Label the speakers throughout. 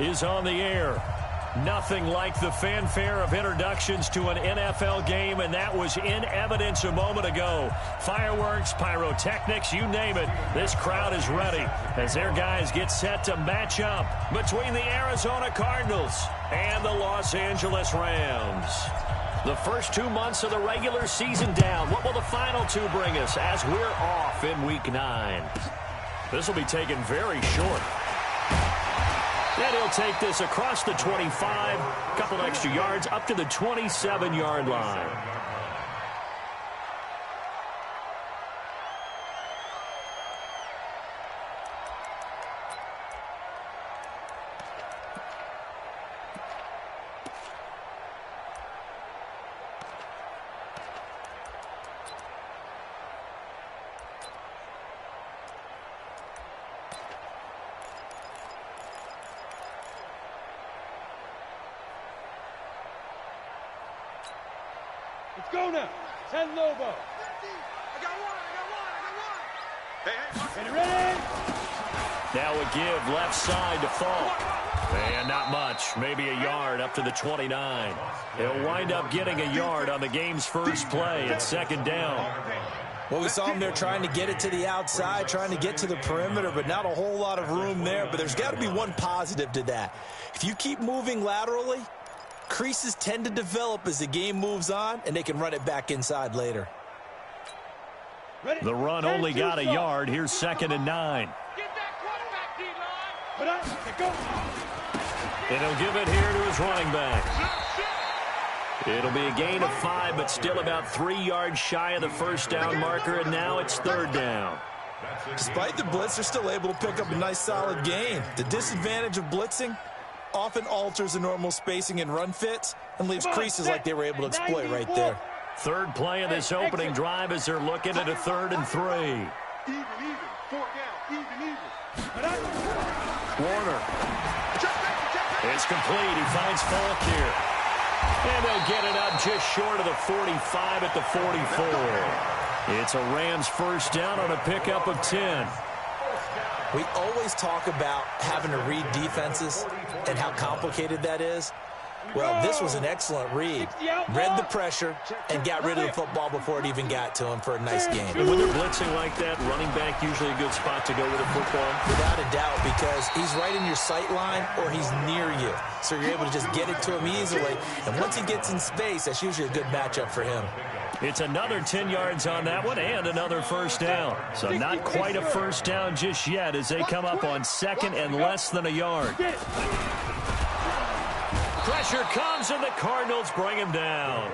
Speaker 1: is on the air. Nothing like the fanfare of introductions to an NFL game, and that was in evidence a moment ago. Fireworks, pyrotechnics, you name it. This crowd is ready as their guys get set to match up between the Arizona Cardinals and the Los Angeles Rams. The first 2 months of the regular season down. What will the final two bring us as we're off in Week 9? This will be taken very short. And he'll take this across the 25, a couple extra yards, up to the 27-yard line.
Speaker 2: Let's go now. 10 Lobo. 50. I got one. Hey. Ready?
Speaker 1: Now a give left side to Falk. And not much. Maybe a yard up to the 29. He'll wind up getting a yard on the game's first play at second down.
Speaker 3: Well, we saw him there trying to get it to the outside, trying to get to the perimeter, but not a whole lot of room there. But there's got to be one positive to that. If you keep moving laterally, creases tend to develop as the game moves on, and they can run it back inside later.
Speaker 1: The run only got a yard. Here's 2nd and 9.
Speaker 2: Get that quarterback, D-line. Go.
Speaker 1: And he'll give it here to his running back. It'll be a gain of 5, but still about 3 yards shy of the first down marker, and now it's 3rd down.
Speaker 3: Despite the blitz, they're still able to pick up a nice solid gain. The disadvantage of blitzing often alters the normal spacing and run fits and leaves creases like they were able to exploit right there.
Speaker 1: Third play of this opening drive as they're looking at a 3rd and 3.
Speaker 2: Even. 4 down. Even.
Speaker 1: Warner. It's complete. He finds Falk here. And they'll get it up just short of the 45 at the 44. It's a Rams first down on a pickup of 10.
Speaker 3: We always talk about having to read defenses and how complicated that is. Well, this was an excellent read. Read the pressure and got rid of the football before it even got to him for a nice game.
Speaker 1: And when they're blitzing like that, running back usually a good spot to go with a football.
Speaker 3: Without a doubt, because he's right in your sight line or he's near you. So you're able to just get it to him easily. And once he gets in space, that's usually a good matchup for him.
Speaker 1: It's another 10 yards on that one and another first down. So not quite a first down just yet as they come up on 2nd and less than a yard. Pressure comes, and the Cardinals bring him down.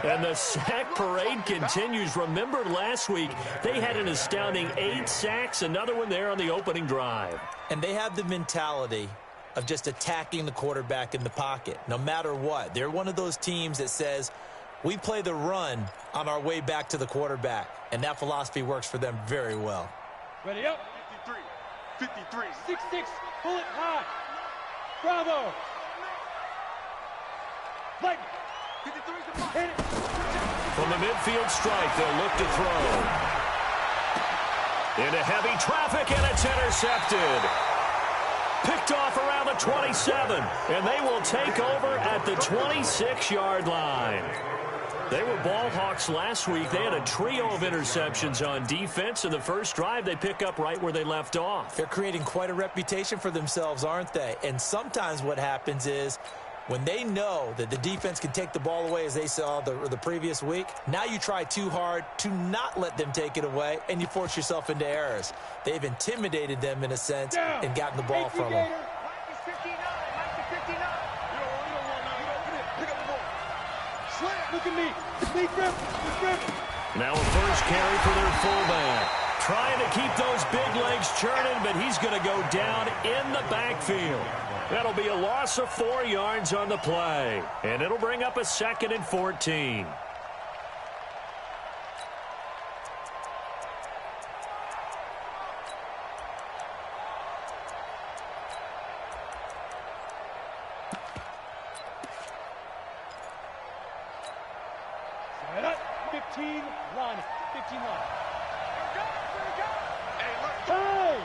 Speaker 1: And the sack parade continues. Remember last week, they had an astounding 8 sacks, another one there on the opening drive.
Speaker 3: And they have the mentality of just attacking the quarterback in the pocket, no matter what. They're one of those teams that says, we play the run on our way back to the quarterback, and that philosophy works for them very well.
Speaker 2: Ready up. 53. 6-6. Pull it high. Bravo. Like 53.
Speaker 1: From the midfield strike, they'll look to throw. Into heavy traffic, and it's intercepted. Picked off around the 27, and they will take over at the 26-yard line. They were ball hawks last week. They had a trio of interceptions on defense. In the first drive, they pick up right where they left off.
Speaker 3: They're creating quite a reputation for themselves, aren't they? And sometimes what happens is when they know that the defense can take the ball away, as they saw the previous week, now you try too hard to not let them take it away, and you force yourself into errors. They've intimidated them in a sense and gotten the ball from them.
Speaker 2: Look at me.
Speaker 1: Now a first carry for their fullback. Trying to keep those big legs churning, but he's going to go down in the backfield. That'll be a loss of 4 yards on the play. And it'll bring up a 2nd and 14.
Speaker 2: Set up. 15 line. 15 line. Hey!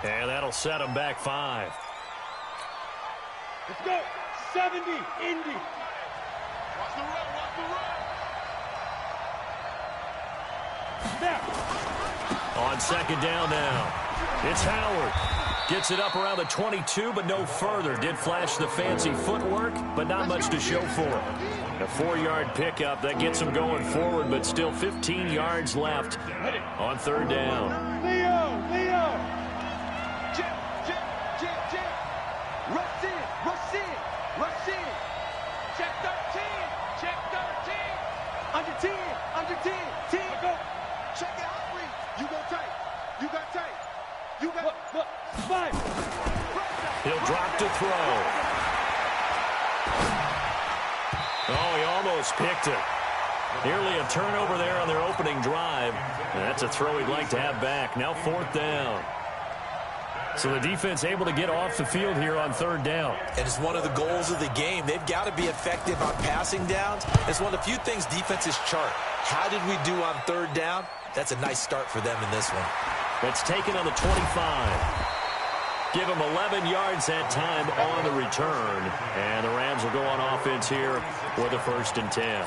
Speaker 1: And that'll set them back 5.
Speaker 2: Let's go. 70, Indy.
Speaker 4: Watch the run, watch the run.
Speaker 2: Snap.
Speaker 1: On second down now. It's Howard. Gets it up around the 22, but no further. Did flash the fancy footwork, but not much to show for it. A 4-yard pickup that gets him going forward, but still 15 yards left on third down.
Speaker 2: Leo.
Speaker 5: Check. Rush in. Check 13. Under 10. 10.
Speaker 2: Go.
Speaker 5: Check it out, Reed. You got tight.
Speaker 2: Look. 5.
Speaker 1: He'll drop to throw. Oh, he almost picked it. Nearly a turnover there on their opening drive. And that's a throw he'd like to have back. Now 4th down. So the defense able to get off the field here on third down.
Speaker 3: And it's one of the goals of the game. They've got to be effective on passing downs. It's one of the few things defenses chart. How did we do on third down? That's a nice start for them in this one.
Speaker 1: It's taken on the 25. Give them 11 yards that time on the return. And the Rams will go on offense here with a 1st and 10.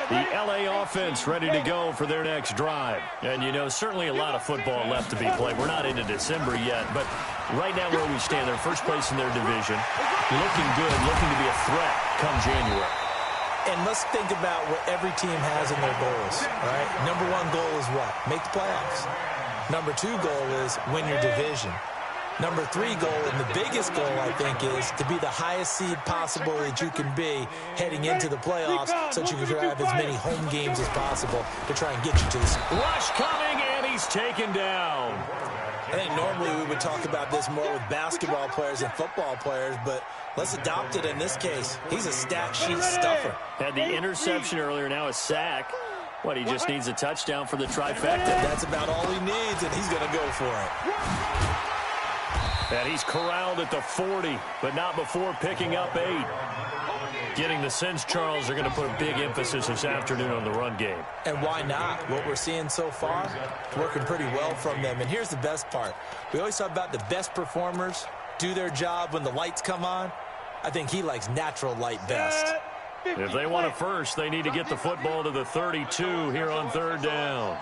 Speaker 1: The L.A. offense ready to go for their next drive. And, you know, certainly a lot of football left to be played. We're not into December yet, but right now where we stand, they're first place in their division. Looking good, looking to be a threat come January.
Speaker 3: And let's think about what every team has in their goals, right? Number 1 goal is what? Make the playoffs. Number 2 goal is win your division. Number 3 goal, and the biggest goal, I think, is to be the highest seed possible that you can be heading into the playoffs so that you can have as many home games as possible to try and get you to this.
Speaker 1: Rush coming, and he's taken down.
Speaker 3: I think normally we would talk about this more with basketball players and football players, but let's adopt it in this case. He's a stat sheet stuffer.
Speaker 1: Had the interception earlier, now a sack. What, he just needs a touchdown for the trifecta.
Speaker 3: That's about all he needs, and he's going to go for it.
Speaker 1: And he's corralled at the 40, but not before picking up 8. Getting the sense, Charles, are going to put a big emphasis this afternoon on the run game.
Speaker 3: And why not? What we're seeing so far, working pretty well from them. And here's the best part. We always talk about the best performers do their job when the lights come on. I think he likes natural light best.
Speaker 1: If they want a first, they need to get the football to the 32 here on third down.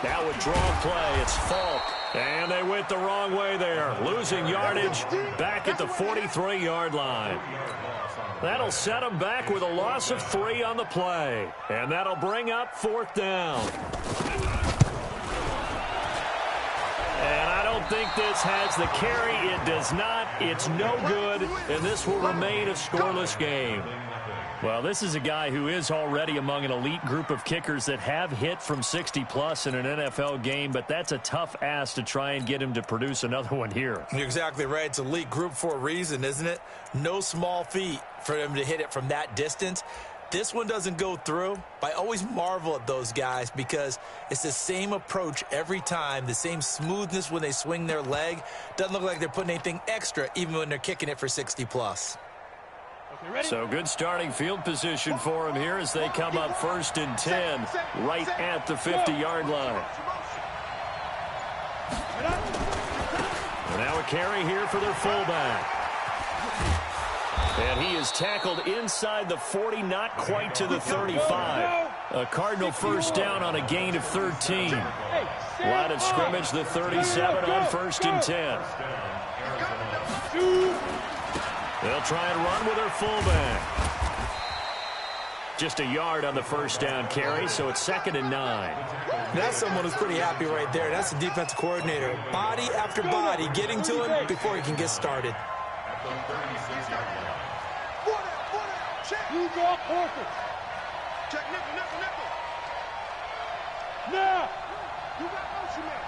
Speaker 1: Now with draw play, it's Falk. And they went the wrong way there. Losing yardage back at the 43-yard line. That'll set them back with a loss of 3 on the play. And that'll bring up 4th down. And I don't think this has the carry. It does not. It's no good. And this will remain a scoreless game. Well, this is a guy who is already among an elite group of kickers that have hit from 60-plus in an NFL game, but that's a tough ask to try and get him to produce another one here.
Speaker 3: You're exactly right. It's an elite group for a reason, isn't it? No small feat for him to hit it from that distance. This one doesn't go through, but I always marvel at those guys because it's the same approach every time, the same smoothness when they swing their leg. Doesn't look like they're putting anything extra even when they're kicking it for 60-plus.
Speaker 1: So good starting field position for him here as they come up 1st and 10 right at the 50-yard line. And now a carry here for their fullback. And he is tackled inside the 40, not quite to the 35. A Cardinal first down on a gain of 13. Line of scrimmage, the 37 on 1st and 10. They'll try and run with their fullback. Just a yard on the first down carry, so it's 2nd and 9.
Speaker 3: That's someone who's pretty happy right there. That's the defensive coordinator. Body after body getting to him before he can get started.
Speaker 2: Who's off horses?
Speaker 4: Check nickel.
Speaker 2: Now.
Speaker 4: You got motion man.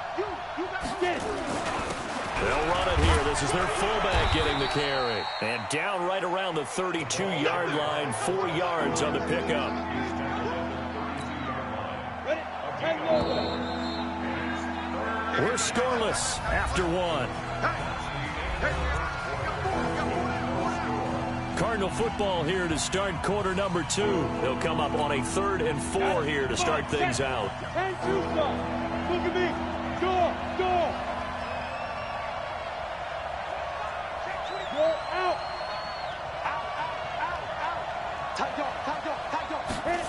Speaker 4: You got
Speaker 2: Get it.
Speaker 1: They'll run it here. This is their fullback getting the carry. And down right around the 32-yard line, 4 yards on the pickup.
Speaker 2: Ready? 10 over.
Speaker 1: We're scoreless after 1. Cardinal football here to start quarter number 2. They'll come up on a 3rd and 4 here to start things out.
Speaker 2: And two stop. Look at me. Go. Go out.
Speaker 5: Tight dog.
Speaker 2: Hit it.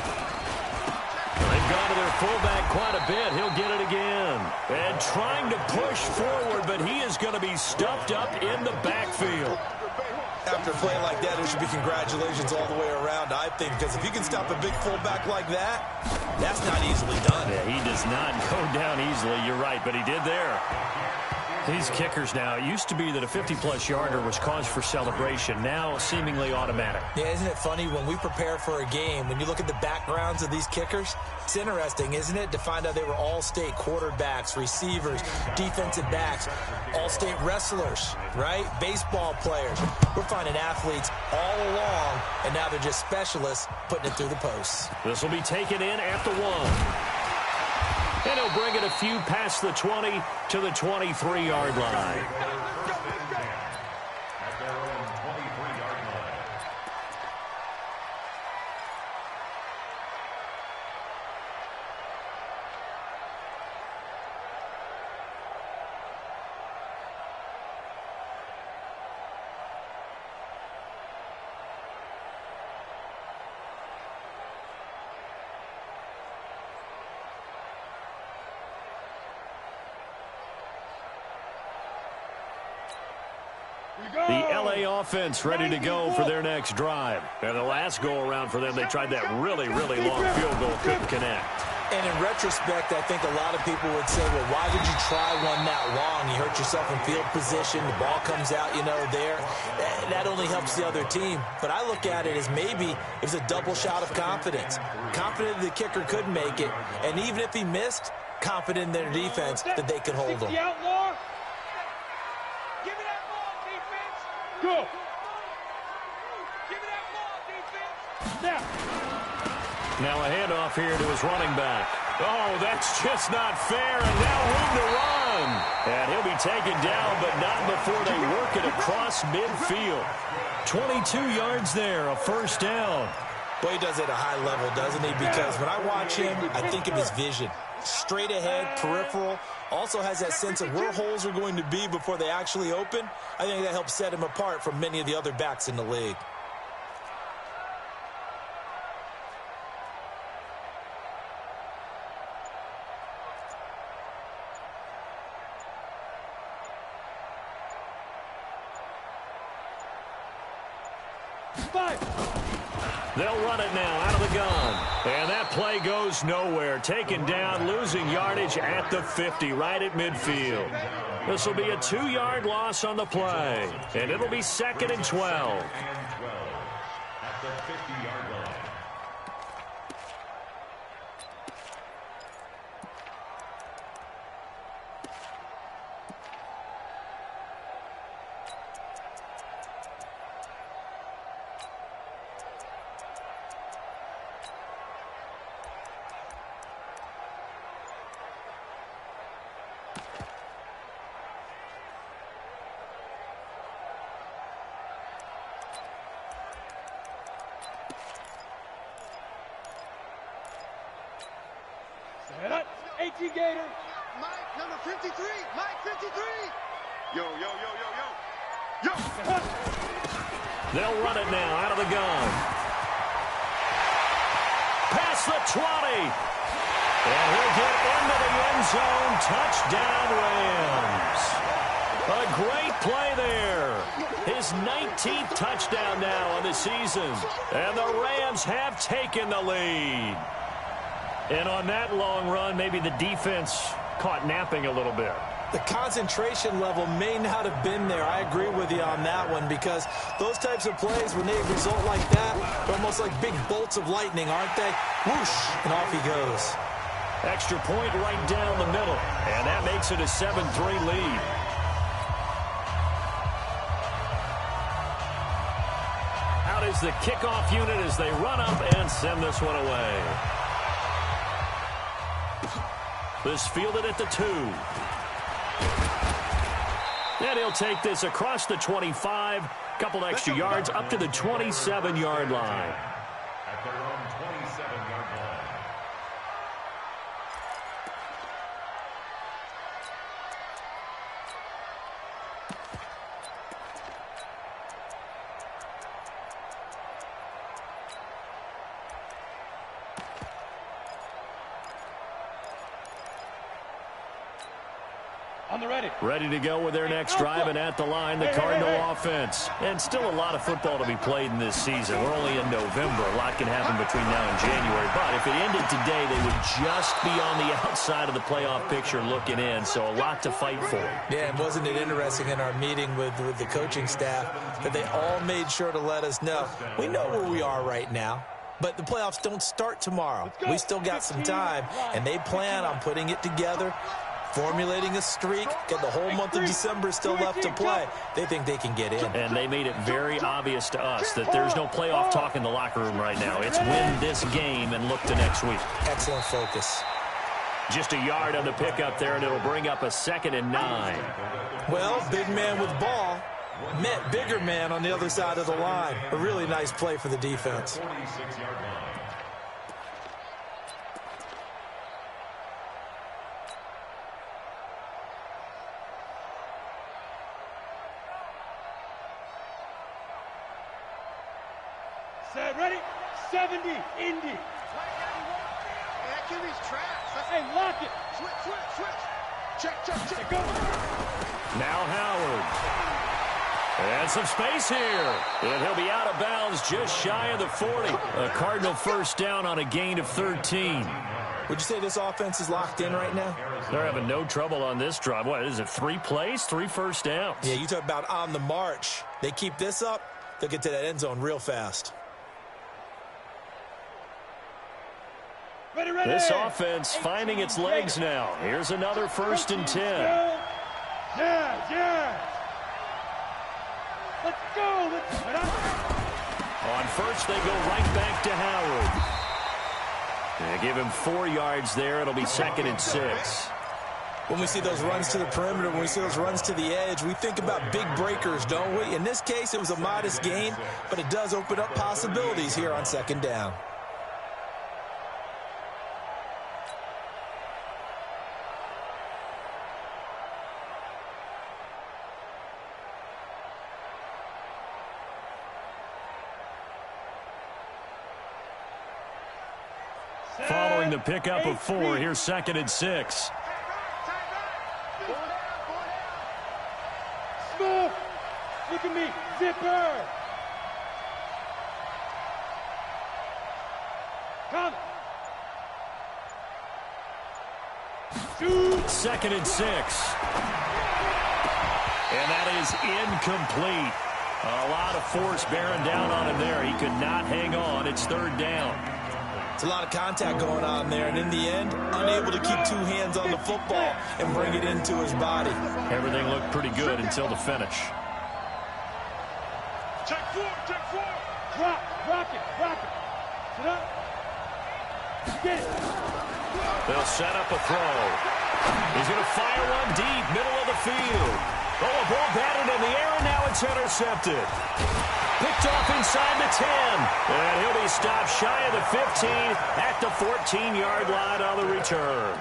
Speaker 1: They've gone to their fullback quite a bit. He'll get it again. And trying to push forward, but he is going to be stuffed up in the backfield.
Speaker 3: After a play like that, there should be congratulations all the way around, I think, because if you can stop a big fullback like that, that's not easily done.
Speaker 1: Yeah, he does not go down easily. You're right, but he did there. These kickers now, it used to be that a 50-plus yarder was cause for celebration. Now, seemingly automatic.
Speaker 3: Yeah, isn't it funny when we prepare for a game, when you look at the backgrounds of these kickers, it's interesting, isn't it, to find out they were all-state quarterbacks, receivers, defensive backs, all-state wrestlers, right? Baseball players. We're finding athletes all along, and now they're just specialists putting it through the posts.
Speaker 1: This will be taken in at the 1. And he'll bring it a few past the 20 to the 23-yard line. The L.A. offense ready to go for their next drive. And the last go-around for them, they tried that really, really long field goal, couldn't connect.
Speaker 3: And in retrospect, I think a lot of people would say, well, why did you try one that long? You hurt yourself in field position. The ball comes out, there. That only helps the other team. But I look at it as maybe it was a double shot of confidence. Confident the kicker could make it. And even if he missed, confident in their defense that they could hold him.
Speaker 2: Go. Give me that ball, defense.
Speaker 1: Now a handoff here to his running back. Oh, that's just not fair, and now room to run. And he'll be taken down, but not before they work it across midfield. 22 yards there, a first down.
Speaker 3: Well, he does it at a high level, doesn't he? Because when I watch him, I think of his vision. Straight ahead, peripheral, also has that sense of where holes are going to be before they actually open. I think that helps set him apart from many of the other backs in the league.
Speaker 1: They'll run it now out of the gun. And that play goes nowhere. Taken down, losing yardage at the 50, right at midfield. This will be a 2-yard loss on the play. And it'll be 2nd and 12.
Speaker 6: At the 50-yard line.
Speaker 2: Gator.
Speaker 5: Mike, number 53. Mike, 53.
Speaker 4: Yo.
Speaker 1: They'll run it now out of the gun. Past the 20. And he'll get into the end zone. Touchdown, Rams. A great play there. His 19th touchdown now on the season. And the Rams have taken the lead. And on that long run, maybe the defense caught napping a little bit.
Speaker 3: The concentration level may not have been there. I agree with you on that one because those types of plays, when they result like that, they're almost like big bolts of lightning, aren't they? Whoosh, and off he goes.
Speaker 1: Extra point right down the middle, and that makes it a 7-3 lead. Out is the kickoff unit as they run up and send this one away. This fielded at the 2. And he'll take this across the 25, couple extra yards up to the 27-yard line.
Speaker 6: At their own 27-yard line.
Speaker 2: On the ready.
Speaker 1: Ready to go with their next drive, and at the line, the Cardinal offense. And still a lot of football to be played in this season. We're only in November. A lot can happen between now and January. But if it ended today, they would just be on the outside of the playoff picture looking in. So a lot to fight for.
Speaker 3: Yeah, and wasn't it interesting in our meeting with the coaching staff that they all made sure to let us know, we know where we are right now. But the playoffs don't start tomorrow. We still got some time, and they plan on putting it together, formulating a streak, got the whole month of December still left to play. They think they can get in.
Speaker 1: And they made it very obvious to us that there's no playoff talk in the locker room right now. It's win this game and look to next week.
Speaker 3: Excellent focus.
Speaker 1: Just a yard on the pickup there, and it'll bring up a 2nd and 9.
Speaker 3: Well, big man with ball met bigger man on the other side of the line. A really nice play for the defense.
Speaker 6: 46-yard line.
Speaker 2: Set, ready? 70, Indy.
Speaker 5: Hey, that QB's trash.
Speaker 2: Hey, lock it.
Speaker 5: Switch. Check.
Speaker 2: Go.
Speaker 1: Now Howard. And some space here. And he'll be out of bounds just shy of the 40. A Cardinal first down on a gain of 13.
Speaker 3: Would you say this offense is locked in right now?
Speaker 1: They're having no trouble on this drive. What is it, 3 plays, 3 first downs?
Speaker 3: Yeah, you talk about on the march. They keep this up, they'll get to that end zone real fast.
Speaker 2: Ready.
Speaker 1: This offense finding its legs now. Here's another 1st and 10.
Speaker 2: Yeah. Let's go.
Speaker 1: On first, they go right back to Howard. They give him 4 yards there. It'll be 2nd and 6.
Speaker 3: When we see those runs to the perimeter, when we see those runs to the edge, we think about big breakers, don't we? In this case, it was a modest gain, but it does open up possibilities here on 2nd down.
Speaker 1: Following the pickup of 4, here's 2nd and 6.
Speaker 2: Smooth. Look at me. Zipper. Come. Shoot.
Speaker 1: 2nd and 6. And that is incomplete. A lot of force bearing down on him there. He could not hang on. It's 3rd down.
Speaker 3: It's a lot of contact going on there, and in the end, unable to keep 2 hands on the football and bring it into his body.
Speaker 1: Everything looked pretty good until the finish.
Speaker 4: Check 4.
Speaker 2: Rock it. Sit up. Get it.
Speaker 1: They'll set up a throw. He's going to fire one deep, middle of the field. Oh, a ball batted in the air, and now it's intercepted. Picked off inside the 10. And he'll be stopped shy of the 15 at the 14-yard line on the return.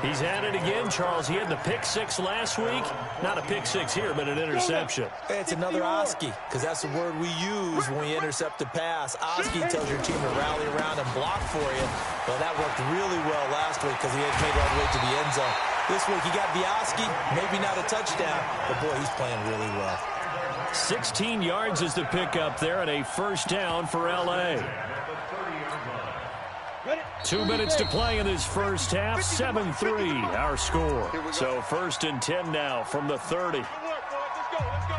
Speaker 1: He's at it again, Charles. He had the pick 6 last week. Not a pick 6 here, but an interception.
Speaker 3: It's another Oski, because that's the word we use when we intercept a pass. Oski tells your team to rally around and block for you. Well, that worked really well last week because he had made it all the way to the end zone. This week he got the Oski, maybe not a touchdown, but boy, he's playing really well.
Speaker 1: 16 yards is the pickup there, and a first down for L.A. 2 minutes to play in this first half. 7-3 our score. So 1st and 10 now from the 30.
Speaker 4: Let's go.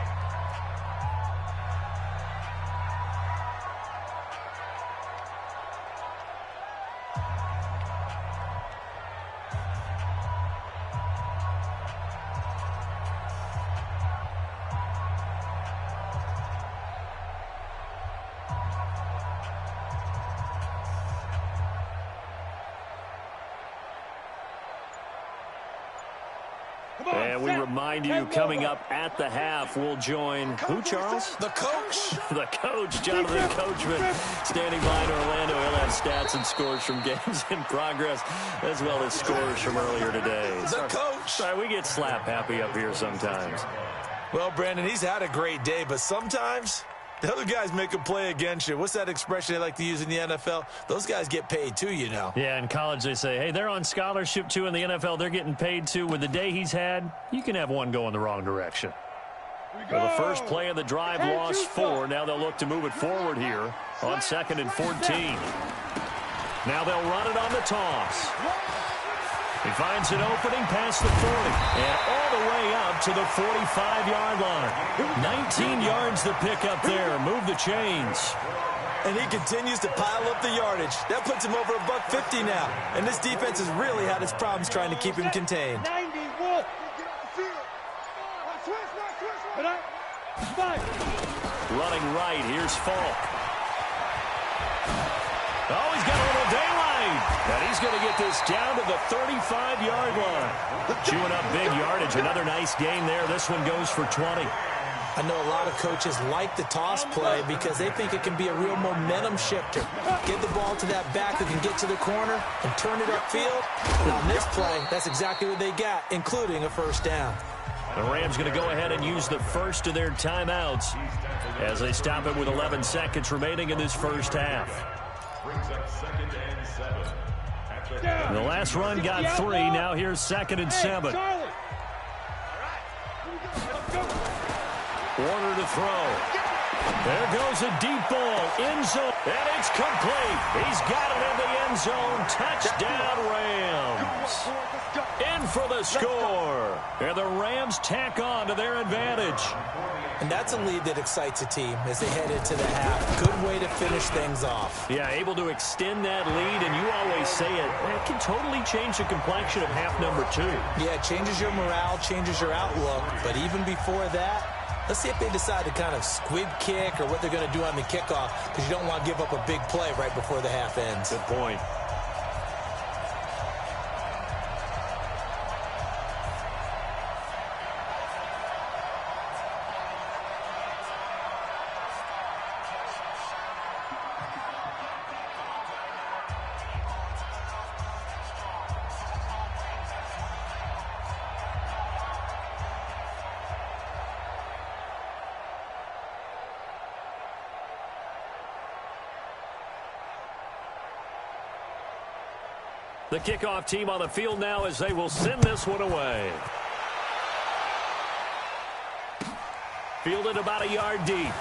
Speaker 1: And we remind you, coming up at the half, we'll join who, Charles?
Speaker 3: The coach.
Speaker 1: The coach, Jonathan Coachman, standing by in Orlando. He'll have stats and scores from games in progress, as well as scores from earlier today.
Speaker 3: The coach.
Speaker 1: Sorry, we get slap happy up here sometimes.
Speaker 3: Well, Brandon, he's had a great day, but sometimes the other guys make a play against you. What's that expression they like to use in the NFL? Those guys get paid too, you know.
Speaker 1: Yeah, in college they say, hey, they're on scholarship too. In the NFL, they're getting paid too. With the day he's had, you can have one going the wrong direction. Well, the first play of the drive lost 4. Now they'll look to move it forward here on 2nd and 14. Now they'll run it on the toss. He finds an opening past the 40 and all the way up to the 45-yard line. 19 yards to pick up there. Move the chains.
Speaker 3: And he continues to pile up the yardage. That puts him over $150 now. And this defense has really had its problems trying to keep him contained.
Speaker 5: 91.
Speaker 1: Running right, here's Falk. Oh, he's got a little daylight. And he's going to get this down to the 35-yard line. Chewing up big yardage. Another nice gain there. This one goes for 20.
Speaker 3: I know a lot of coaches like the toss play because they think it can be a real momentum shifter. Get the ball to that back who can get to the corner and turn it upfield. And on this play, that's exactly what they got, including a first down.
Speaker 1: The Rams going to go ahead and use the first of their timeouts as they stop it with 11 seconds remaining in this first half.
Speaker 6: Brings up 2nd and 7.
Speaker 1: The last run got 3. Now here's 2nd and 7. Warner to throw. There goes a deep ball. End zone. And it's complete. He's got it in the end zone. Touchdown, Rams. In for the score. And the Rams tack on to their advantage.
Speaker 3: And that's a lead that excites a team as they head into the half. Good way to finish things off.
Speaker 1: Yeah, able to extend that lead, and you always say it can totally change the complexion of half number 2.
Speaker 3: Yeah, it changes your morale, changes your outlook. But even before that, let's see if they decide to kind of squib kick or what they're going to do on the kickoff, because you don't want to give up a big play right before the half ends.
Speaker 1: Good point. The kickoff team on the field now as they will send this one away. Fielded about a yard deep.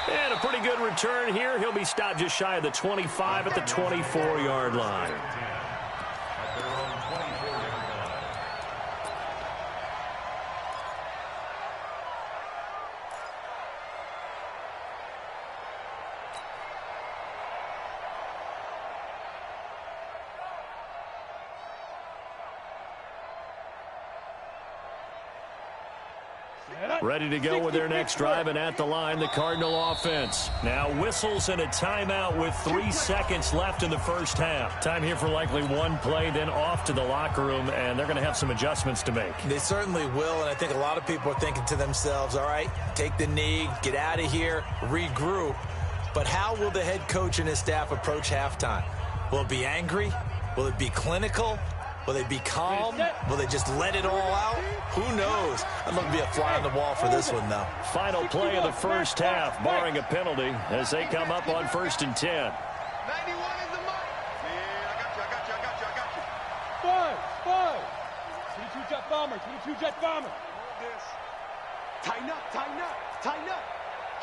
Speaker 1: And a pretty good return here. He'll be stopped just shy of the 25 at the 24-yard line. Ready to go with their next drive, and at the line, the Cardinal offense. Now whistles and a timeout with 3 seconds left in the first half. Time here for likely one play, then off to the locker room, and they're going to have some adjustments to make.
Speaker 3: They certainly will, and I think a lot of people are thinking to themselves, all right, take the knee, get out of here, regroup. But how will the head coach and his staff approach halftime? Will it be angry? Will it be clinical? Will they be calm? Will they just let it all out? Who knows? I'd love to be a fly on the wall for this one, though.
Speaker 1: Final play of the first half, barring a penalty, as they come up on 1st and 10.
Speaker 5: 91 is the mark. Yeah, I got you.
Speaker 2: Five. 22 jet bomber.
Speaker 5: Hold this. Tighten up.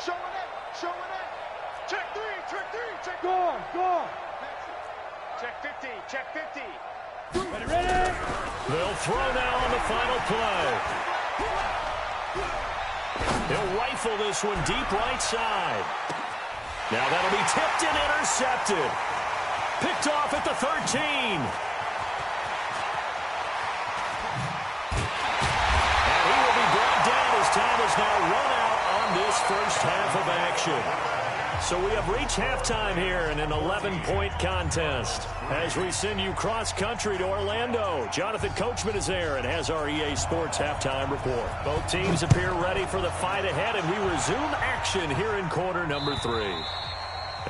Speaker 5: Show it. Check three.
Speaker 2: Gone.
Speaker 5: Check 50.
Speaker 2: Ready.
Speaker 1: They'll throw now on the final play. He'll rifle this one deep right side. Now that'll be tipped and intercepted. Picked off at the 13. And he will be brought down as time is now run out on this first half of action. So we have reached halftime here in an 11-point contest. As we send you cross-country to Orlando, Jonathan Coachman is there and has our EA Sports halftime report. Both teams appear ready for the fight ahead, and we resume action here in quarter number 3.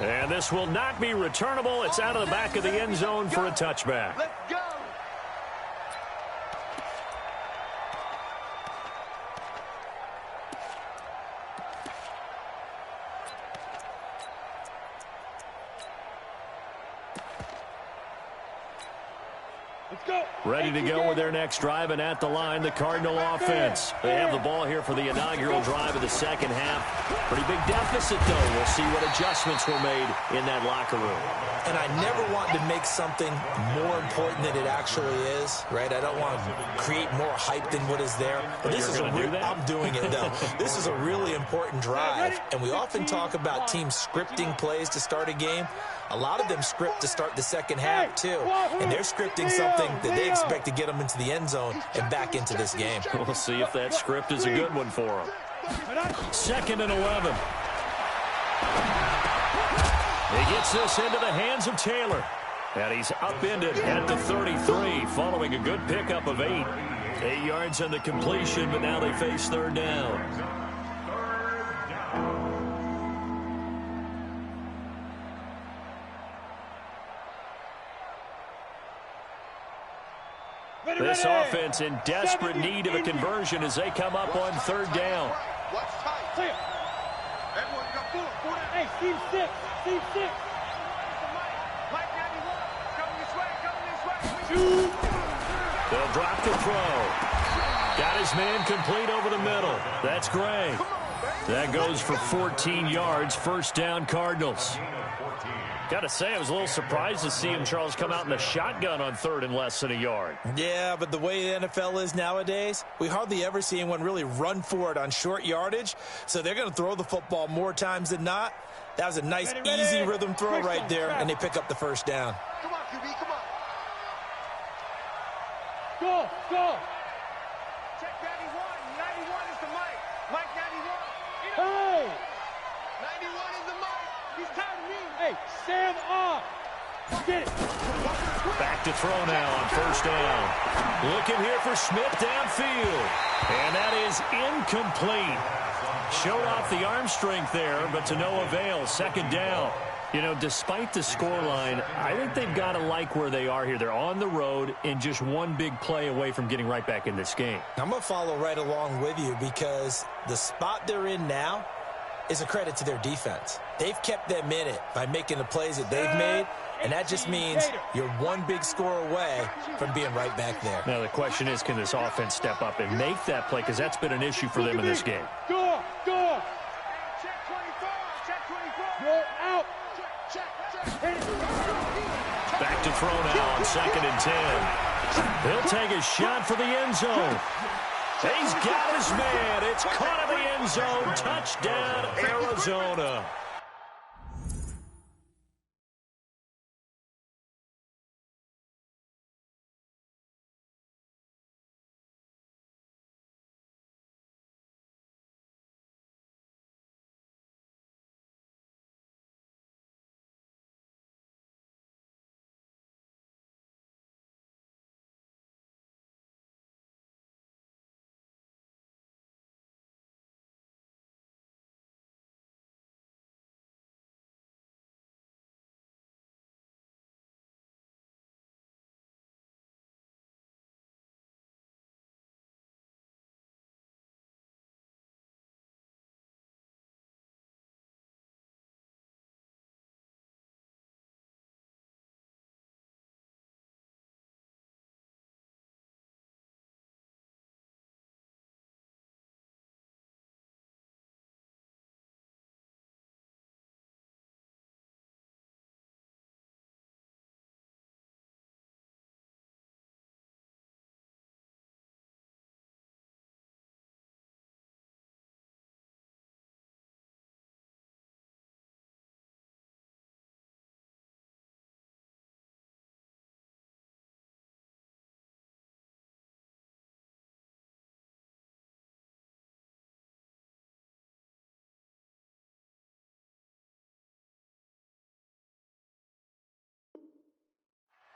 Speaker 1: And this will not be returnable. It's out of the back of the end zone for a touchback.
Speaker 5: Let's go.
Speaker 2: Let's go.
Speaker 1: Ready to go with their next drive, and at the line, the Cardinal offense. They have the ball here for the inaugural drive of the second half. Pretty big deficit, though. We'll see what adjustments were made in that locker room.
Speaker 3: And I never want to make something more important than it actually is, right? I don't want to create more hype than what is there. But this is I'm doing it, though. This is a really important drive. And we often talk about teams scripting plays to start a game. A lot of them script to start the second half, too. And they're scripting something that they expect to get them into the end zone and back into this game.
Speaker 1: We'll see if that script is a good one for them. 2nd and 11. He gets this into the hands of Taylor. And he's upended at the 33 following a good pickup of 8. 8 yards on the completion, but now they face 3rd down. This offense in desperate need of a conversion as they come up on 3rd down.
Speaker 5: Watch tight. Everyone got full.
Speaker 2: Hey, team 6. Team 6.
Speaker 5: Mike 91. Coming this way. Coming this way.
Speaker 1: They'll drop the throw. Got his man complete over the middle. That's Gray. That goes for 14 yards. 1st down, Cardinals. Got to say, I was a little surprised to see him, Charles, come out in the shotgun on 3rd and less than a yard.
Speaker 3: Yeah, but the way the NFL is nowadays, we hardly ever see anyone really run for it on short yardage. So they're going to throw the football more times than not. That was a nice, easy rhythm throw right there, and they pick up the 1st down.
Speaker 5: Come on, QB. Come on.
Speaker 2: Go, go.
Speaker 5: Check 91. 91 is the Mike. Mike 91.
Speaker 2: Hey.
Speaker 5: 91 is the Mike. He's tired of me.
Speaker 2: Hey, stand up. Get it.
Speaker 1: Back to throw now on 1st down. Looking here for Smith downfield. And that is incomplete. Showed off the arm strength there, but to no avail. 2nd down. You know, despite the scoreline, I think they've got to like where they are here. They're on the road and just one big play away from getting right back in this game.
Speaker 3: I'm going to follow right along with you because the spot they're in now is a credit to their defense. They've kept them in it by making the plays that they've made, and that just means you're one big score away from being right back there.
Speaker 1: Now the question is, can this offense step up and make that play? Because that's been an issue for them in this game.
Speaker 2: Go, go.
Speaker 5: Check 24. Check 24.
Speaker 2: Go out.
Speaker 5: Check.
Speaker 1: Back to throw now on 2nd and 10. He'll take a shot for the end zone. He's got his man. It's caught in the end zone. Touchdown, Arizona.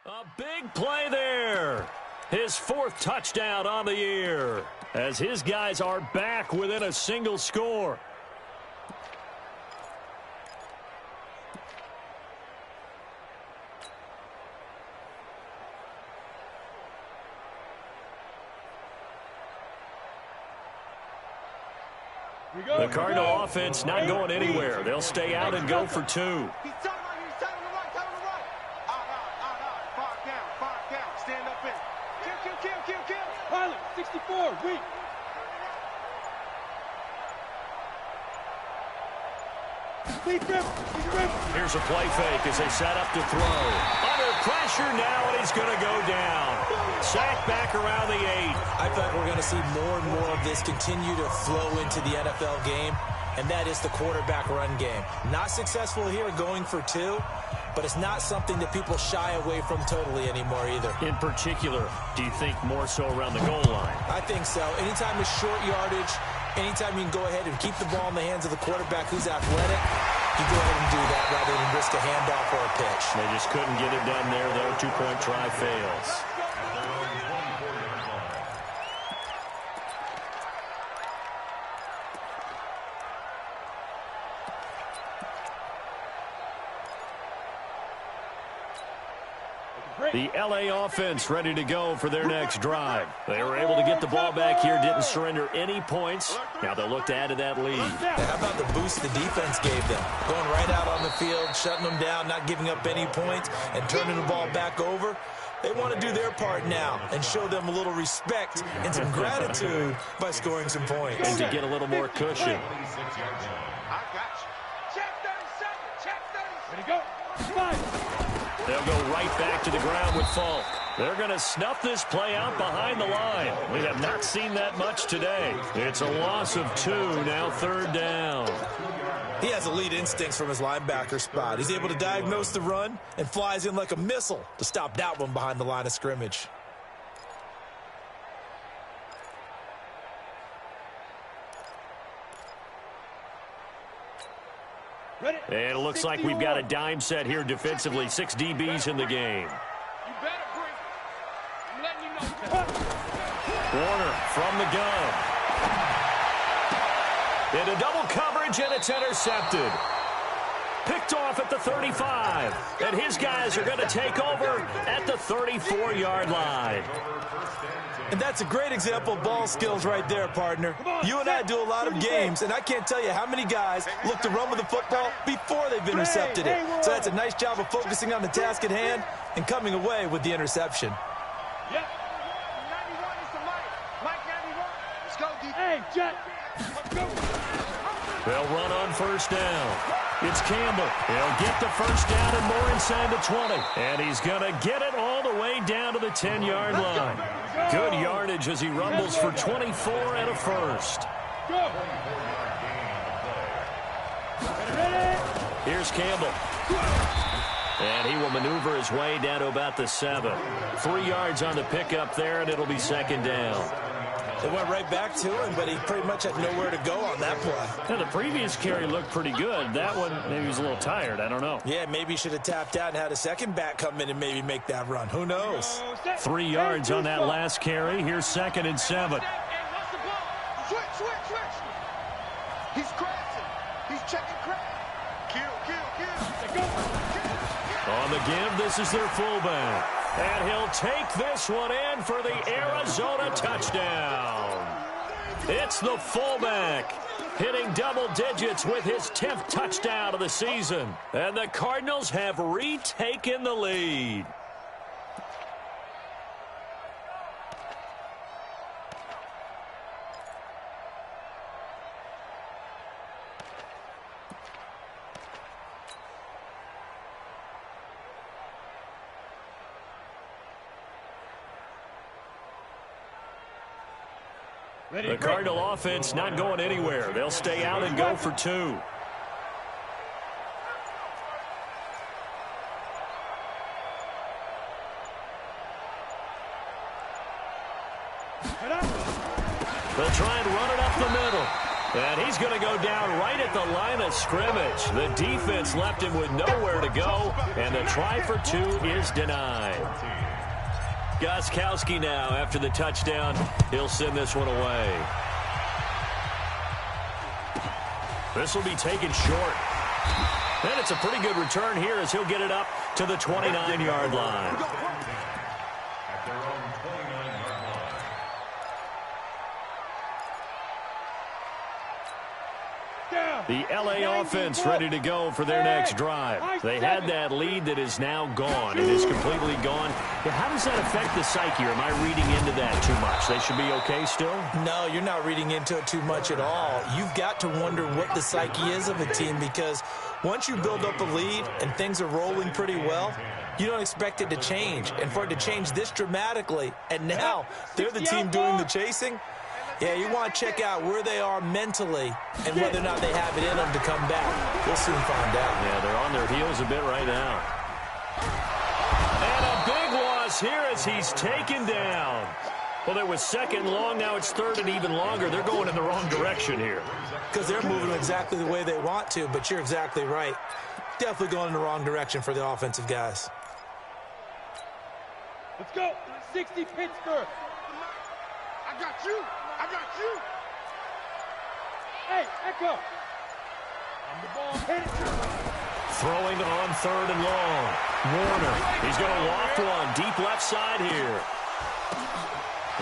Speaker 1: A big play there. His 4th touchdown on the year as his guys are back within a single score. The Cardinal offense not going anywhere. They'll stay out and go for 2.
Speaker 4: He's time on the right, time on the right. Out. 5 down. Stand up in. Kill.
Speaker 2: Pilot, 64, weak.
Speaker 1: Here's a play fake as they set up to throw. Under pressure now, and he's going to go down. Sack back around the 8.
Speaker 3: I feel like we're going to see more and more of this continue to flow into the NFL game, and that is the quarterback run game. Not successful here going for 2, but it's not something that people shy away from totally anymore either.
Speaker 1: In particular, do you think more so around the goal line?
Speaker 3: I think so. Anytime it's short yardage, anytime you can go ahead and keep the ball in the hands of the quarterback who's athletic, you go ahead and do that rather than risk a handoff or a pitch.
Speaker 1: They just couldn't get it done there, though. 2-point try fails. The LA offense ready to go for their next drive. They were able to get the ball back here, didn't surrender any points. Now they'll look to add to that lead.
Speaker 3: How about the boost the defense gave them? Going right out on the field, shutting them down, not giving up any points, and turning the ball back over. They want to do their part now and show them a little respect and some gratitude by scoring some points.
Speaker 1: And to get a little more cushion.
Speaker 4: I got you.
Speaker 2: Check 37, check 30. Ready, go. 5.
Speaker 1: They'll go right back to the ground with Falk. They're going to snuff this play out behind the line. We have not seen that much today. It's a loss of 2, now 3rd down.
Speaker 3: He has elite instincts from his linebacker spot. He's able to diagnose the run and flies in like a missile to stop that one behind the line of scrimmage.
Speaker 1: And it looks like we've got a dime set here defensively. 6 DBs in the game.
Speaker 2: You better bring it. I'm letting you know.
Speaker 1: Warner from the gun. Into double coverage, and it's intercepted. Picked off at the 35. And his guys are going to take over at the 34-yard line.
Speaker 3: And that's a great example of ball skills right there, partner. You and I do a lot of games, and I can't tell you how many guys look to run with the football before they've intercepted it. So that's a nice job of focusing on the task at hand and coming away with the interception.
Speaker 2: Yep.
Speaker 4: 91 is the Mike 91. Let's go, D.
Speaker 2: Hey, Jet. Let's go.
Speaker 1: They'll run on 1st down. It's Campbell. He'll get the 1st down and more inside the 20. And he's going to get it all the way down to the 10-yard line. Good yardage as he rumbles for 24 and a 1st.
Speaker 2: Go. Ready?
Speaker 1: Here's Campbell. And he will maneuver his way down to about the 7. 3 yards on the pickup there, and it'll be 2nd down.
Speaker 3: They went right back to him, but he pretty much had nowhere to go on that play.
Speaker 1: Now, the previous carry looked pretty good. That one, maybe he was a little tired. I don't know.
Speaker 3: Yeah, maybe he should have tapped out and had a second back come in and maybe make that run. Who knows?
Speaker 1: 3 yards on that last carry. Here's 2nd and 7.
Speaker 4: Switch. He's crashing. He's checking crash. Kill.
Speaker 1: On the give, this is their fullback. And he'll take this one in for the Arizona touchdown. It's the fullback hitting double digits with his 10th touchdown of the season. And the Cardinals have retaken the lead. The Cardinal offense not going anywhere. They'll stay out and go for 2. They'll try and run it up the middle. And he's going to go down right at the line of scrimmage. The defense left him with nowhere to go, and the try for two is denied. Gostkowski now after the touchdown. He'll send this one away. This will be taken short. And it's a pretty good return here as he'll get it up to the 29-yard line.
Speaker 6: At their own 29-yard line.
Speaker 1: The L.A. offense ready to go for their next drive. They had that lead that is now gone. It is completely gone. How does that affect the psyche? Or am I reading into that too much? They should be okay still?
Speaker 3: No, you're not reading into it too much at all. You've got to wonder what the psyche is of a team, because once you build up a lead and things are rolling pretty well, you don't expect it to change. And for it to change this dramatically, and now they're the team doing the chasing, yeah, you want to check out where they are mentally and whether or not they have it in them to come back. We'll soon find out.
Speaker 1: Yeah, they're on their heels a bit right now. And a big loss here as he's taken down. Well, it was second long. Now it's third and even longer. They're going in the wrong direction here.
Speaker 3: Because they're moving exactly the way they want to, but you're exactly right. Definitely going in the wrong direction for the offensive guys.
Speaker 2: Let's go. 60 Pittsburgh.
Speaker 5: I got you. I got you.
Speaker 2: Hey, Echo. On the ball. Hit it.
Speaker 1: Throwing on third and long. Warner. He's going to loft one. Deep left side here.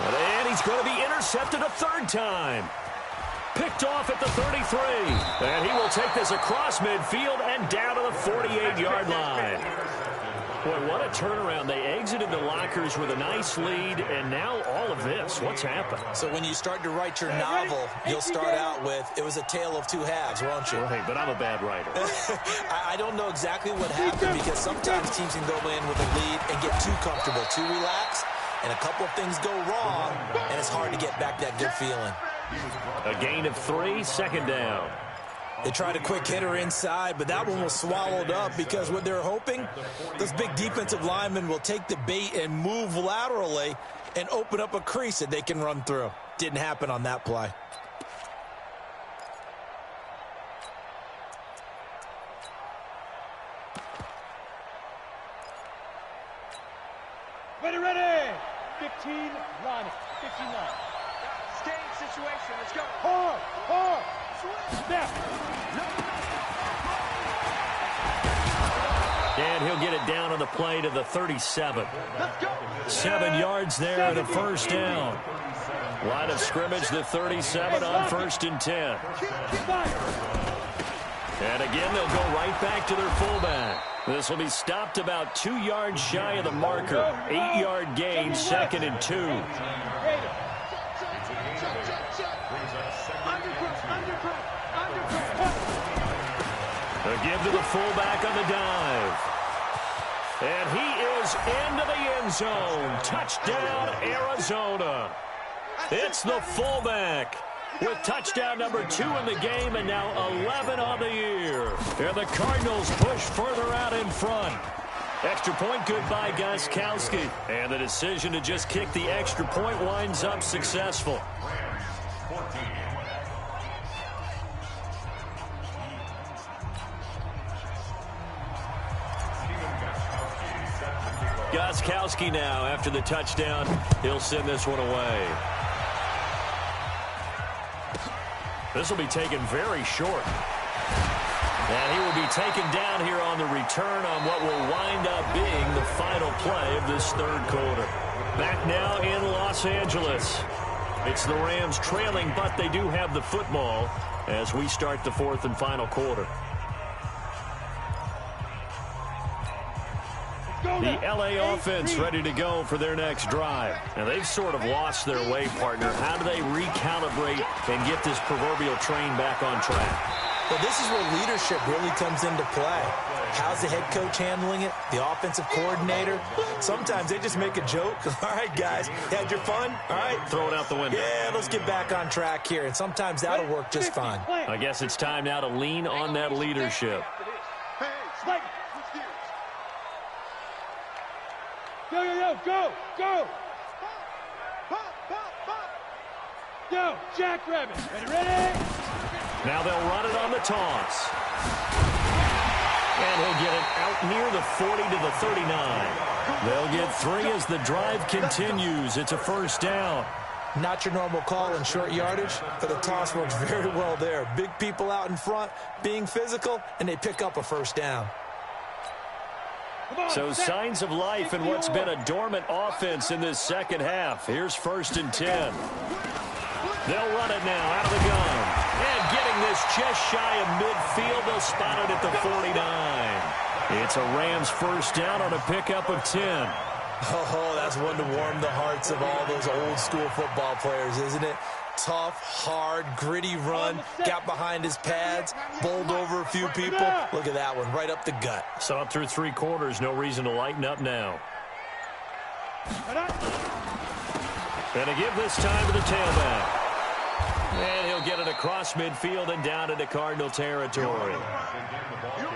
Speaker 1: And he's going to be intercepted a third time. Picked off at the 33. And he will take this across midfield and down to the 48-yard line. Boy, what a turnaround. They exited the lockers with a nice lead, and now all of this. What's happened?
Speaker 3: So when you start to write your novel, you'll start out with, it was a tale of two halves, won't you?
Speaker 1: Right, but I'm a bad writer.
Speaker 3: I don't know exactly what happened, because sometimes teams can go in with a lead and get too comfortable, too relaxed, and a couple of things go wrong, and it's hard to get back that good feeling.
Speaker 1: A gain of 3, second down.
Speaker 3: They tried a quick hitter inside, but that one was swallowed up, because what they're hoping, those big defensive linemen will take the bait and move laterally and open up a crease that they can run through. Didn't happen on that play.
Speaker 2: Ready. 15 line. 15 line.
Speaker 4: Stay in situation. Let's go.
Speaker 2: Hard. Snap.
Speaker 1: And he'll get it down on the play to the 37. 7 yards there and a first down. Line of scrimmage, the 37 on 1st and 10. And again, they'll go right back to their fullback. This will be stopped about 2 yards shy of the marker. 8-yard gain, 2nd and 2. A give to the fullback on the dive. And he is into the end zone. Touchdown, Arizona. It's the fullback with touchdown number 2 in the game and now 11 on the year. And the Cardinals push further out in front. Extra point good by Gostkowski. And the decision to just kick the extra point winds up successful. Gostkowski now after the touchdown. He'll send this one away. This will be taken very short. And he will be taken down here on the return on what will wind up being the final play of this third quarter. Back now in Los Angeles. It's the Rams trailing, but they do have the football as we start the 4th and final quarter. The L.A. offense ready to go for their next drive. And they've sort of lost their way, partner. How do they recalibrate and get this proverbial train back on track?
Speaker 3: Well, this is where leadership really comes into play. How's the head coach handling it? The offensive coordinator? Sometimes they just make a joke. All right, guys, had your fun? All right.
Speaker 1: Throw it out the window.
Speaker 3: Yeah, let's get back on track here. And sometimes that'll work just fine.
Speaker 1: I guess it's time now to lean on that leadership.
Speaker 2: Go. Go, Jackrabbit. Ready?
Speaker 1: Now they'll run it on the toss. And he'll get it out near the 40 to the 39. They'll get 3 as the drive continues. It's a first down.
Speaker 3: Not your normal call in short yardage, but the toss works very well there. Big people out in front, being physical, and they pick up a first down.
Speaker 1: So signs of life in what's been a dormant offense in this second half. Here's 1st and 10. They'll run it now out of the gun. And getting this just shy of midfield, they'll spot it at the 49. It's a Rams first down on a pickup of 10.
Speaker 3: Oh, that's one to warm the hearts of all those old school football players, isn't it? Tough, hard, gritty run, got behind his pads, bowled over a few people. Look at that one, right up the gut.
Speaker 1: So up through 3 quarters, no reason to lighten up now. And to give this time to the tailback. And he'll get it across midfield and down into Cardinal territory.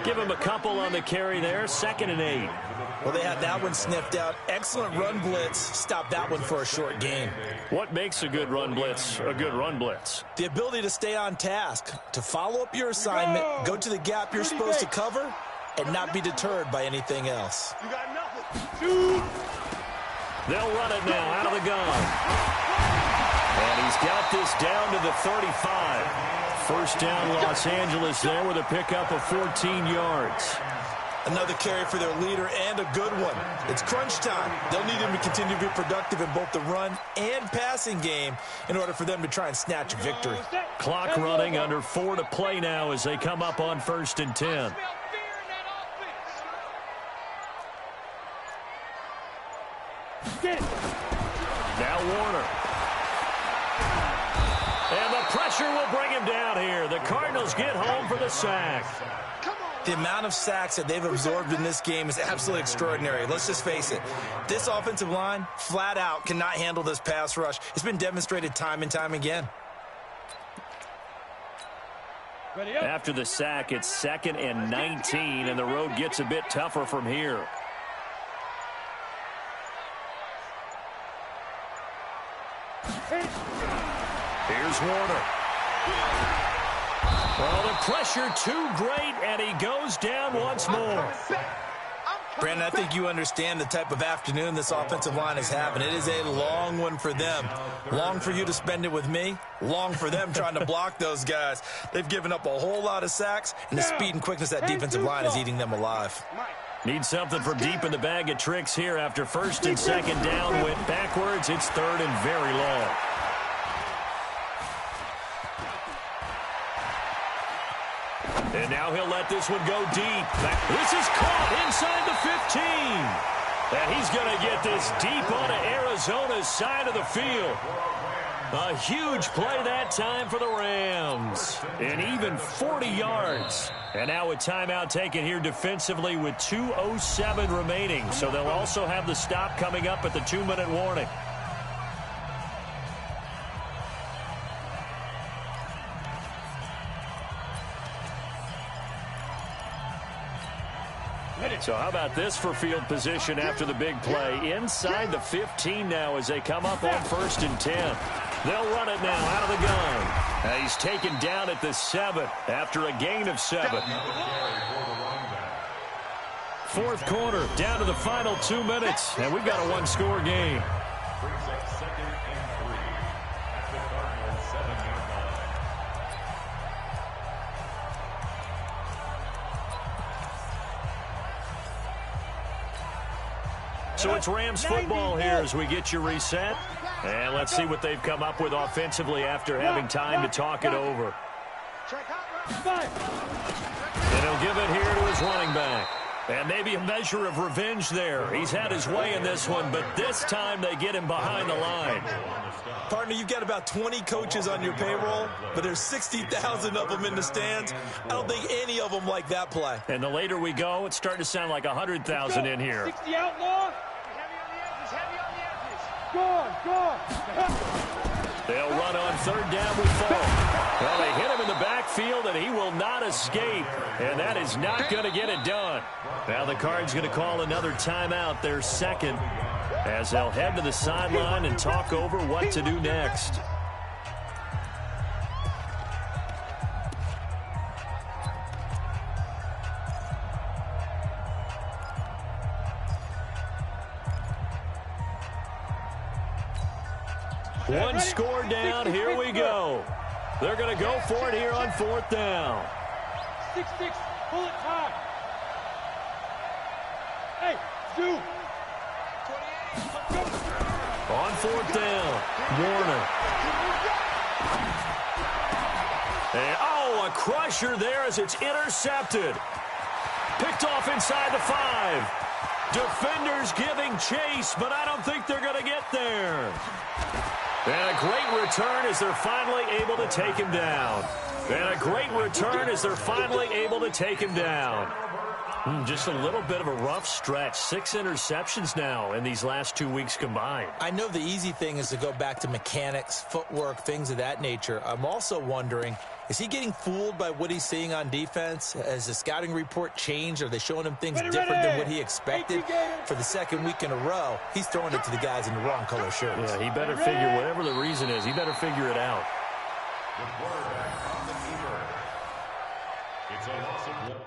Speaker 1: Give him a couple on the carry there, 2nd and 8.
Speaker 3: Well, they had that one sniffed out. Excellent run blitz. Stop that one for a short gain.
Speaker 1: What makes a good run blitz a good run blitz?
Speaker 3: The ability to stay on task, to follow up your assignment, go to the gap you're supposed to cover, and not be deterred by anything else.
Speaker 4: You got nothing.
Speaker 1: They'll run it now out of the gun. And he's got this down to the 35. First down Los Angeles there with a pickup of 14 yards.
Speaker 3: Another carry for their leader and a good one. It's crunch time. They'll need him to continue to be productive in both the run and passing game in order for them to try and snatch a victory.
Speaker 1: Clock running, under 4 to play now as they come up on 1st and 10. Now Warner. And the pressure will bring him down here. The Cardinals get home for the sack.
Speaker 3: The amount of sacks that they've absorbed in this game is absolutely extraordinary. Let's just face it. This offensive line, flat out, cannot handle this pass rush. It's been demonstrated time and time again.
Speaker 1: After the sack, it's 2nd and 19, and the road gets a bit tougher from here. Here's Warner. Well, the pressure too great, and he goes down once more.
Speaker 3: Brandon, I think you understand the type of afternoon this offensive line is having. It is a long one for them. Long for you to spend it with me. Long for them trying to block those guys. They've given up a whole lot of sacks, and the speed and quickness of that defensive line is eating them alive.
Speaker 1: Need something from deep in the bag of tricks here after 1st and 2nd down. Went backwards. It's 3rd and very long. And now he'll let this one go deep. This is caught inside the 15. And he's going to get this deep onto Arizona's side of the field. A huge play that time for the Rams. And even 40 yards. And now a timeout taken here defensively with 2:07 remaining. So they'll also have the stop coming up at the 2-minute warning. So how about this for field position after the big play? Inside the 15 now as they come up on 1st and 10. They'll run it now out of the gun. And he's taken down at the 7 after a gain of 7. 4th quarter, down to the final 2 minutes, and we've got a 1-score game. So it's Rams football here as we get you reset. And let's see what they've come up with offensively after having time to talk it over. And he'll give it here to his running back. And maybe a measure of revenge there. He's had his way in this one, but this time they get him behind the line.
Speaker 3: Partner, you've got about 20 coaches on your payroll, but there's 60,000 of them in the stands. I don't think any of them like that play.
Speaker 1: And the later we go, it's starting to sound like 100,000 in here.
Speaker 2: 60 outlaw. Heavy on the edges. Go.
Speaker 1: They'll run on 3rd down with Fall. Well, they hit him in the backfield, and he will not escape. And that is not going to get it done. Now the Cards going to call another timeout, their 2nd, as they'll head to the sideline and talk over what to do next. One score down. Here we go. They're going to go for it here on 4th down.
Speaker 2: 6-6. Pull it hard. Hey, Sue.
Speaker 1: On 4th down, Warner. And, a crusher there as it's intercepted. Picked off inside the 5. Defenders giving chase, but I don't think they're going to get there. And a great return as they're finally able to take him down. Just a little bit of a rough stretch. 6 interceptions now in these last 2 weeks combined.
Speaker 3: I know the easy thing is to go back to mechanics, footwork, things of that nature. I'm also wondering, is he getting fooled by what he's seeing on defense? Has the scouting report changed? Are they showing him things different than what he expected? For the second week in a row, he's throwing it to the guys in the wrong color shirts.
Speaker 1: Yeah, he better figure, whatever the reason is, he better figure it out.
Speaker 6: The quarterback on the keeper. It's a loss of 1.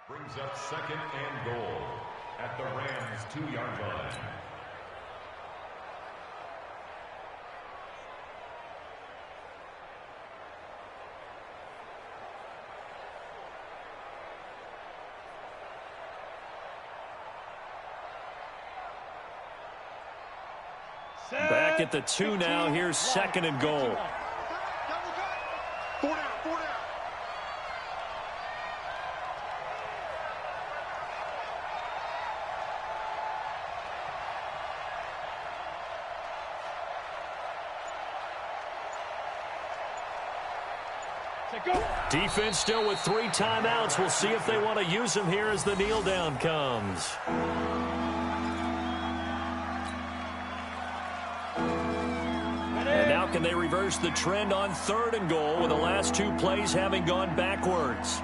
Speaker 6: Brings up 2nd and goal at the Rams' 2-yard line.
Speaker 1: Back at the 2 now. Here's 2nd and goal.
Speaker 5: 4 down, 4 down.
Speaker 1: Defense still with 3 timeouts. We'll see if they want to use them here as the kneel down comes. And now can they reverse the trend on 3rd and goal with the last 2 plays having gone backwards?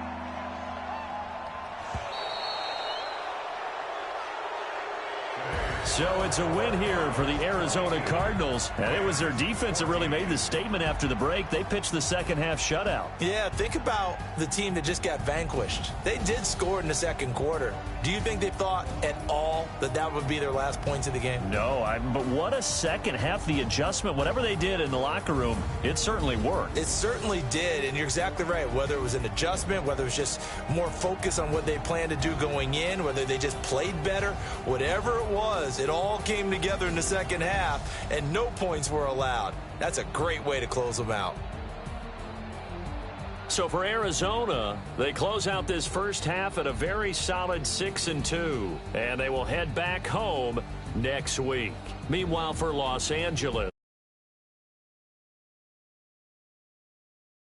Speaker 1: So it's a win here for the Arizona Cardinals. And it was their defense that really made the statement after the break. They pitched the second-half shutout.
Speaker 3: Yeah, think about the team that just got vanquished. They did score in the second quarter. Do you think they thought at all that that would be their last points of the game?
Speaker 1: No, but what a second half. The adjustment, whatever they did in the locker room, it certainly worked.
Speaker 3: It certainly did, and you're exactly right. Whether it was an adjustment, whether it was just more focus on what they planned to do going in, whether they just played better, whatever it was, it all came together in the second half, and no points were allowed. That's a great way to close them out.
Speaker 1: So for Arizona, they close out this first half at a very solid 6-2, and they will head back home next week. Meanwhile, for Los Angeles,